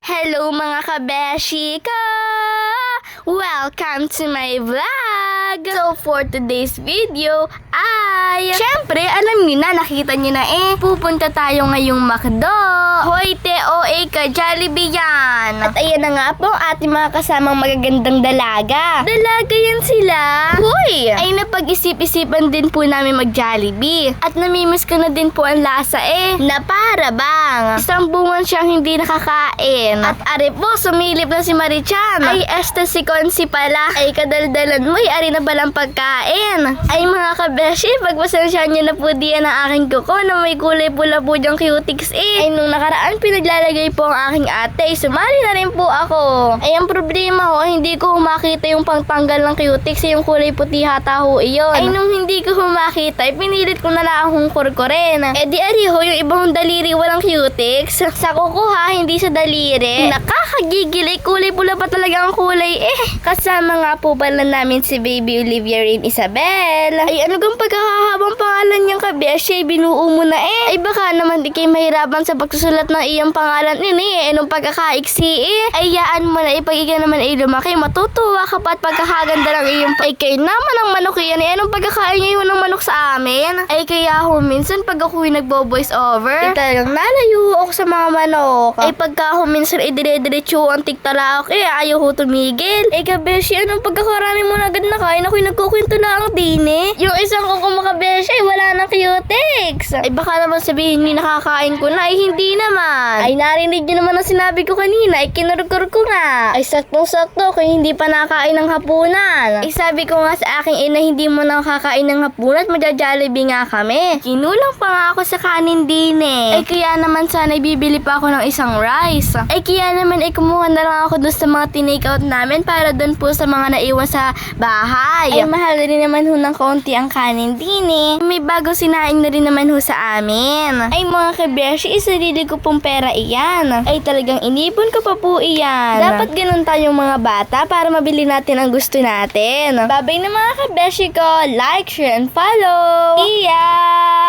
Hello mga kabeshi ko! Welcome to my vlog! So for today's video ay... Syempre, alam niyo na, nakita niyo na pupunta tayo ngayong McDo! Hoy, TOA ka, Jollibee yan! At ayan na nga po ating mga kasamang magagandang dalaga. Dalaga yan sila! Hoy! Ay napag-isip-isipan din po namin mag-Jollibee. At namimiss ko na din po ang lasa na para bang isang buwan siyang hindi nakakain. At are po, sumilip na si Marichan. Ay, si Consi pala. Ay, kadaldalan mo, ari na balang pagkain. Ay, mga kabeshi, pagpasensyahan niyo na po diyan ang aking kuko na may kulay pula po diyang cutics Ay, nung nakaraan, pinaglalagay po ang aking ate. Sumali na rin po ako. Ay, ang problema ho, hindi ko makita yung pangtanggal ng cutics yung kulay puti hata ho iyon. Ay, nung hindi ko makita, pinilit ko na lang akong kurkurin. Di ari ho, yung ibang daliri walang cutics. Sa kuko ha, hindi sa daliri. Nakakagigil, kulay pula pa talaga ang kulay Kasama nga po pala namin si Baby Olivia Rain Isabel. Ay, ano gang pagkakahabang pangalan niyang kabeshi, binuo mo na Ay, baka naman di kayo mahirapan sa pagsusulat ng iyong pangalan nung pagkakaiksi Ay, yaan mo na pag ikaw naman lumaki, matutuwa ka pa at pagkakaganda ng iyong kayo naman ang manok yan anong pagkakain niyo ng manok sa amin? Ay, kaya ho, minsan pag ako'y nagbo-voice over, talagang nalayo ako sa mga manok. Ay, pagka ho, minsan dire-diretso ang tiktalaok ayaw ho tumigil. Ay, kabeshi, anong pagkakarami mo na agad na kain? Ako'y nagkukwento na ang dini. Yung isang kuko mo, kabeshi, wala nang cutics. Ay, baka naman sabihin niyo nakakain ko na. Ay, hindi naman. Ay, narinig niyo naman ang sinabi ko kanina. Ay, kinurkur ko nga. Ay, saktong-sakto kung hindi pa nakain ng hapunan. Ay, sabi ko nga sa aking ina, hindi mo nakakain ng hapunan at magja-Jollibee nga kami. Kinulang pa nga ako sa kanin din Ay, kaya naman sana bibili pa ako ng isang rice. Ay, kaya naman kumuha na lang ako dun sa mga tinake-out namin para dun po sa mga naiwan sa bahay. Ay, mahal rin naman ho ng konti ang kanin din May bagong sinaing na rin naman ho sa amin. Ay, mga kabeshi, isarili ko pong pera iyan. Ay, talagang inipon ko pa po iyan. Dapat ganun tayong mga bata para mabili natin ang gusto natin. Babay na mga kabeshi ko. Like, share, and follow. Iya!